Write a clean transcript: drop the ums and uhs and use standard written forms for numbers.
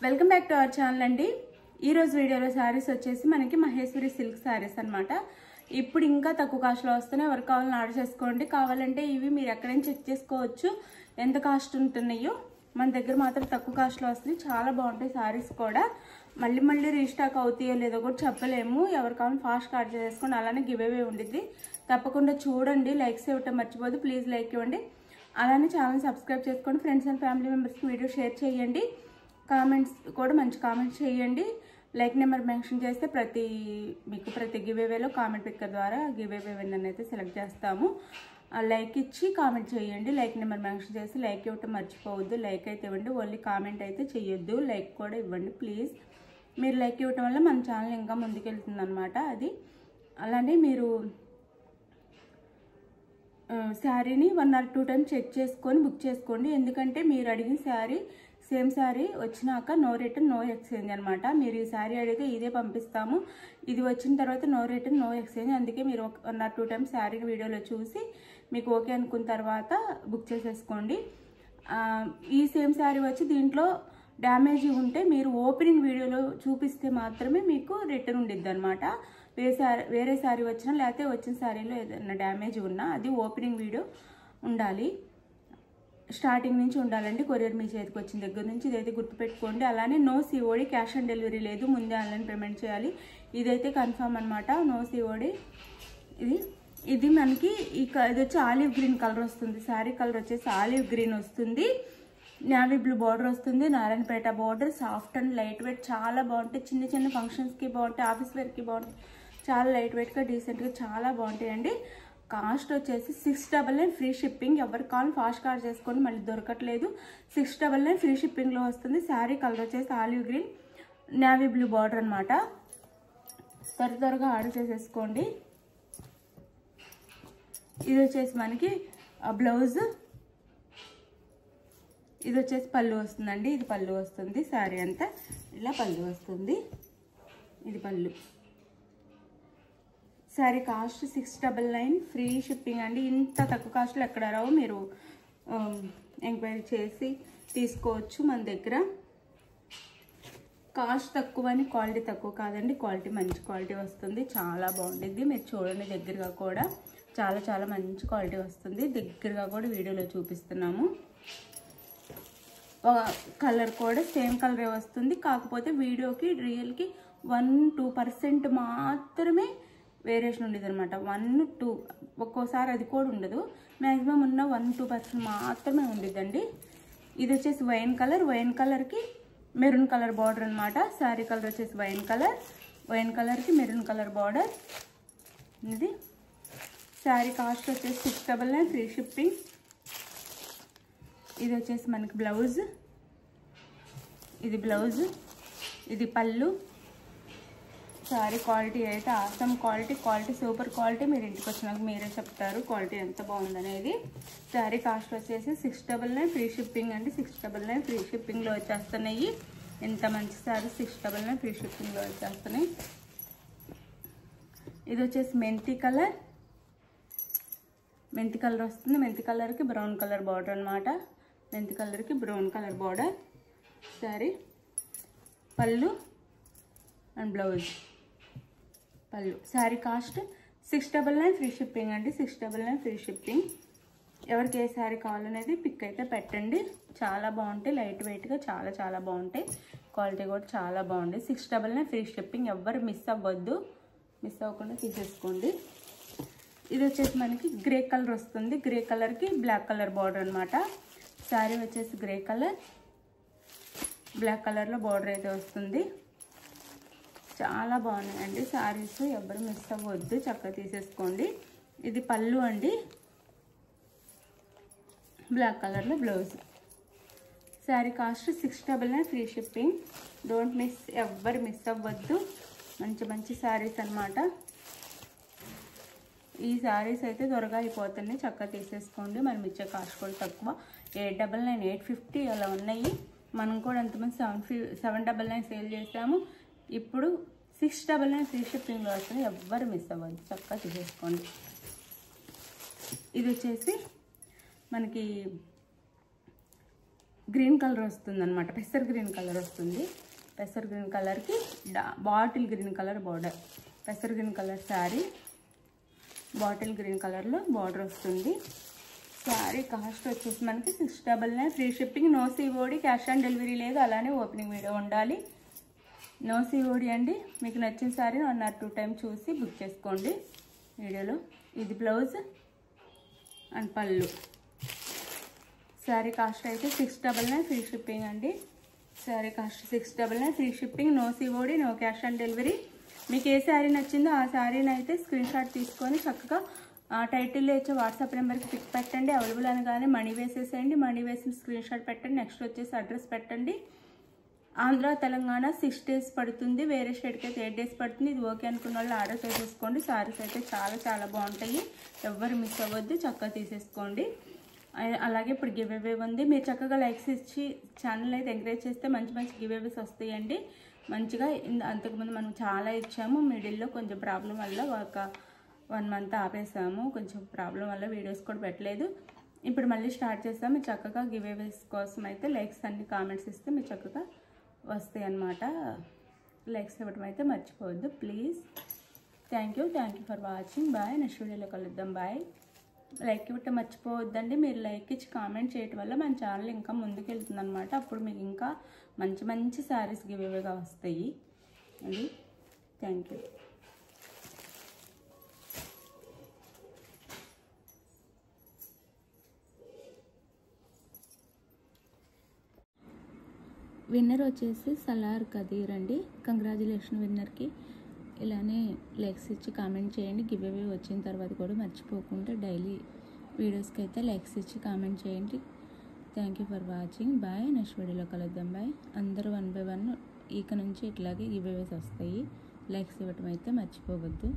Welcome back to our channel అండి. ఈ రోజు వీడియోలో సారీస్ వచ్చేసి మనకి మహేశ్వరి సిల్క్ సారీస్ అన్నమాట. ఇప్పుడు ఇంకా తక్కువ కాస్ట్లో వస్తున్నాయి. ఎవరు కావాలని ఆర్డర్ చేసుకోండి. కావాలంటే ఇవి మీరు ఎక్కడైనా చెక్ చేసుకోవచ్చు ఎంత కాస్ట్ ఉంటున్నాయో. మన దగ్గర మాత్రం తక్కువ కాస్ట్లో వస్తున్నాయి. చాలా బాగుంటాయి సారీస్ కూడా. మళ్ళీ రీస్టాక్ అవుతాయో లేదో కూడా చెప్పలేము. ఎవరు కావాలని ఫాస్ట్గా ఆర్డర్ చేసుకోండి. అలానే గివ్ అవే ఉండిద్ది. తప్పకుండా చూడండి. లైక్స్ ఇవ్వటం మర్చిపోదు. ప్లీజ్ లైక్ ఇవ్వండి. అలానే ఛానల్ సబ్స్క్రైబ్ చేసుకోండి. ఫ్రెండ్స్ అండ్ ఫ్యామిలీ మెంబర్స్కి వీడియో షేర్ చేయండి. కామెంట్స్ కూడా మంచి కామెంట్స్ చేయండి. లైక్ నెంబర్ మెన్షన్ చేస్తే ప్రతి గివ్ అవేలో కామెంట్ పిక్కర్ ద్వారా గివ్ అవే విన్నర్ అయితే సెలెక్ట్ చేస్తాము. లైక్ ఇచ్చి కామెంట్ చేయండి. లైక్ నెంబర్ మెన్షన్ చేసి లైక్ ఇవ్వటం మర్చిపోవద్దు. లైక్ అయితే ఇవ్వండి. ఓన్లీ కామెంట్ అయితే చేయొద్దు. లైక్ కూడా ఇవ్వండి ప్లీజ్. మీరు లైక్ ఇవ్వటం వల్ల మన ఛానల్ ఇంకా ముందుకెళ్తుంది అనమాట. అది అలానే మీరు శారీని 1 or 2 times చెక్ చేసుకొని బుక్ చేసుకోండి. ఎందుకంటే మీరు అడిగిన శారీ సేమ్ శారీ వచ్చినాక నో రిటర్న్ నో ఎక్స్చేంజ్ అనమాట. మీరు ఈ శారీ అడిగితే ఇదే పంపిస్తాము. ఇది వచ్చిన తర్వాత నో రిటర్న్ నో ఎక్స్చేంజ్. అందుకే మీరు 1 or 2 times శారీని వీడియోలో చూసి మీకు ఓకే అనుకున్న తర్వాత బుక్ చేసేసుకోండి. ఈ సేమ్ శారీ వచ్చి దీంట్లో డ్యామేజ్ ఉంటే మీరు ఓపెనింగ్ వీడియోలో చూపిస్తే మాత్రమే మీకు రిటర్న్ ఉండిద్ది అనమాట. వేరే శారీ వచ్చినా లేకపోతే వచ్చిన శారీలో ఏదైనా డ్యామేజ్ ఉన్నా అది ఓపెనింగ్ వీడియో ఉండాలి. స్టార్టింగ్ నుంచి ఉండాలండి. కొరియర్ మీ చేతికి వచ్చిన దగ్గర నుంచి ఇదైతే గుర్తుపెట్టుకోండి. అలానే no COD, cash on delivery లేదు. ముందే ఆన్లైన్ పేమెంట్ చేయాలి. ఇదైతే కన్ఫర్మ్ అనమాట. No COD. ఇది మనకి ఇది వచ్చి ఆలివ్ గ్రీన్ కలర్ వస్తుంది. శారీ కలర్ వచ్చేసి ఆలివ్ గ్రీన్ వస్తుంది. నేవీ బ్లూ బార్డర్ వస్తుంది. Narayanpet border. Soft and light weight చాలా బాగుంటాయి. చిన్న ఫంక్షన్స్కి బాగుంటాయి. ఆఫీస్ వేర్కి బాగుంటాయి. చాలా లైట్ వెయిట్గా డీసెంట్గా చాలా బాగుంటాయండి. కాస్ట్ వచ్చేసి 699 ఫ్రీ షిప్పింగ్. ఎవరు కావాలి ఫాస్ట్ ఆర్డర్ చేసుకోండి. మళ్ళీ దొరకట్లేదు. 699 ఫ్రీ షిప్పింగ్లో వస్తుంది. శారీ కలర్ వచ్చేసి olive green navy blue border అనమాట. త్వరగా ఆర్డర్ చేసేసుకోండి. ఇది వచ్చేసి మనకి బ్లౌజ్. ఇది వచ్చేసి పళ్ళు వస్తుందండి. ఇది పళ్ళు వస్తుంది. శారీ అంతా ఇలా పళ్ళు వస్తుంది. ఇది పళ్ళు. శారీ కాస్ట్ 699 ఫ్రీ షిప్పింగ్ అండి. ఇంత తక్కువ కాస్ట్లో ఎక్కడ రావు. మీరు ఎంక్వైరీ చేసి తీసుకోవచ్చు. మన దగ్గర కాస్ట్ తక్కువ అని క్వాలిటీ తక్కువ కాదండి. క్వాలిటీ మంచి క్వాలిటీ వస్తుంది. చాలా బాగుంటుంది. మీరు చూడండి. దగ్గరగా కూడా చాలా మంచి క్వాలిటీ వస్తుంది. దగ్గరగా కూడా వీడియోలో చూపిస్తున్నాము. కలర్ కూడా సేమ్ కలరే వస్తుంది. కాకపోతే వీడియోకి రియల్కి 1-2% మాత్రమే వేరియేషన్ ఉండేది అనమాట. 1-2 ఒక్కోసారి అది కూడా ఉండదు. మ్యాక్సిమం ఉన్న 1-2% మాత్రమే ఉండేదండి. ఇది వచ్చేసి వైన్ కలర్కి మెరూన్ కలర్ బార్డర్ అనమాట. శారీ కలర్ వచ్చేసి వైన్ కలర్కి మెరూన్ కలర్ బార్డర్. ఇది శారీ కాస్ట్ వచ్చేసి 699 ఫ్రీ షిప్పింగ్. ఇది వచ్చేసి మనకి బ్లౌజ్. ఇది బ్లౌజ్. ఇది పళ్ళు. శారీ క్వాలిటీ అయితే ఆసమ్ క్వాలిటీ సూపర్ క్వాలిటీ. మీరు ఇంటికి వచ్చినాక మీరే చెప్తారు క్వాలిటీ ఎంత బాగుందనేది. శారీ కాస్ట్ వచ్చేసి 699 ఫ్రీ షిప్పింగ్ అండి. 699 ఫ్రీ షిప్పింగ్లో వచ్చేస్తున్నాయి. ఎంత మంచి శారీ. 699 ఫ్రీ షిప్పింగ్లో వచ్చేస్తున్నాయి. ఇది వచ్చేసి మెంతి కలర్ వస్తుంది. మెంతి కలర్కి బ్రౌన్ కలర్ బార్డర్ అనమాట. మెంతి కలర్కి బ్రౌన్ కలర్ బార్డర్. శారీ పళ్ళు అండ్ బ్లౌజ్. పళ్ళు. శారీ కాస్ట్ 699 ఫ్రీ షిప్పింగ్ అండి. 699 ఫ్రీ షిప్పింగ్. ఎవరికి ఏ శారీ కావాలనేది పిక్ అయితే పెట్టండి. చాలా బాగుంటాయి. లైట్ వెయిట్గా చాలా బాగుంటాయి. క్వాలిటీ కూడా చాలా బాగుంది. 699 ఫ్రీ షిప్పింగ్. ఎవ్వరు మిస్ అవ్వద్దు. మిస్ అవ్వకుండా తీసేసుకోండి. ఇది వచ్చేసి మనకి గ్రే కలర్ వస్తుంది. గ్రే కలర్కి బ్లాక్ కలర్ బార్డర్ అనమాట. శారీ వచ్చేసి గ్రే కలర్ బ్లాక్ కలర్లో బార్డర్ అయితే వస్తుంది. చాలా బాగున్నాయండి శారీస్. ఎవరు మిస్ అవ్వద్దు. చక్కగా తీసేసుకోండి. ఇది పళ్ళు అండి. బ్లాక్ కలర్లో blouse. Sari cost 699 free shipping. Don't miss. ఎవ్వరు మిస్ అవ్వద్దు. మంచి శారీస్ అనమాట. ఈ శారీస్ అయితే త్వరగా అయిపోతున్నాయి. చక్కగా తీసేసుకోండి. మనం ఇచ్చే కాస్ట్ కూడా తక్కువ. 899 850 అలా ఉన్నాయి. మనం కూడా ఎంతమంది 799 సేల్ చేసాము. ఇప్పుడు 699 ఫ్రీ షిప్పింగ్లో వస్తుంది. ఎవ్వరు మిస్ అవ్వద్దు. చక్కగా తీసేసుకోండి. ఇది వచ్చేసి మనకి గ్రీన్ కలర్ వస్తుంది అనమాట, పెసర్ గ్రీన్ కలర్ వస్తుంది. పెసర్ గ్రీన్ కలర్కి బాటిల్ గ్రీన్ కలర్ బార్డర్, పెసర్ green colour sari bottle green కలర్లో బార్డర్ వస్తుంది. శారీ కాస్ట్ వచ్చేసి మనకి 699, free shipping, no COD, cash on delivery లేదు. అలానే ఓపెనింగ్ వీడియో ఉండాలి. నో సిఓడి అండి. మీకు నచ్చిన శారీ 1 or 2 టైమ్స్ చూసి బుక్ చేసుకోండి వీడియోలో. ఇది బ్లౌజ్ అండ్ పళ్ళు. శారీ కాస్ట్ అయితే 699, ఫ్రీ షిప్పింగ్ అండి. Sari cost 699, free shipping, no COD, no cash on delivery. మీకు ఏ శారీ నచ్చిందో ఆ శారీని అయితే స్క్రీన్ షాట్ తీసుకొని చక్కగా టైటిల్లో ఇచ్చే వాట్సాప్ నెంబర్కి పిక్ పెట్టండి. అవైలబుల్ అనగానే మనీ వేసేసేయండి. మనీ వేసిన స్క్రీన్ షాట్ పెట్టండి. నెక్స్ట్ వచ్చేసి అడ్రస్ పెట్టండి. ఆంధ్ర తెలంగాణ 6 days పడుతుంది. వేరే స్టేట్కి అయితే 8 days పడుతుంది. ఇది ఓకే అనుకున్న వాళ్ళు ఆర్డర్ చేసేసుకోండి. శారీస్ అయితే చాలా చాలా బాగుంటాయి. ఎవ్వరు మిస్ అవ్వద్దు, చక్కగా తీసేసుకోండి. అలాగే ఇప్పుడు గివ్ అవే ఉంది. మీరు చక్కగా లైక్స్ ఇచ్చి ఛానల్ అయితే ఎంకరేజ్ చేస్తే మంచి మంచి గివ్ అవేస్ వస్తాయండి. మంచిగా అంతకుముందు మనం చాలా ఇచ్చాము. మిడిల్లో కొంచెం ప్రాబ్లం వల్ల ఒక 1 month ఆపేసాము. కొంచెం ప్రాబ్లం వల్ల వీడియోస్ కూడా పెట్టలేదు. ఇప్పుడు మళ్ళీ స్టార్ట్ చేస్తాము. మీరు చక్కగా గివ్ అవేస్ కోసం అయితే లైక్స్ అన్ని కామెంట్స్ ఇస్తే మీరు చక్కగా వస్తాయి అన్నమాట. లైక్స్ ఇవ్వడం అయితే మర్చిపోవద్దు please. Thank you for watching. Bye. Next వీడియోలో కలుద్దాం. బాయ్. లైక్ ఇవ్వటం మర్చిపోవద్దండి. మీరు లైక్ ఇచ్చి కామెంట్ చేయటం వల్ల మన ఛానల్ ఇంకా ముందుకు వెళ్తుంది అనమాట. అప్పుడు మీకు ఇంకా మంచి మంచి శారీస్ గివ్ అవేగా వస్తాయి. అది థ్యాంక్ యూ. విన్నర్ వచ్చేసి సలార్ కదీర్ అండి. కంగ్రాచులేషన్ విన్నర్కి. ఇలానే లైక్స్ ఇచ్చి కామెంట్ చేయండి. గివ్ అవే వచ్చిన తర్వాత కూడా మర్చిపోకుండా డైలీ వీడియోస్కి అయితే లైక్స్ ఇచ్చి కామెంట్ చేయండి. Thank you for watching. Bye. Next వీడియోలో కలుద్దాం. బాయ్. అందరూ 1 by 1 ఇక నుంచి ఇట్లాగే గివ్ అవేస్ వస్తాయి. లైక్స్ ఇవ్వటం అయితే మర్చిపోవద్దు.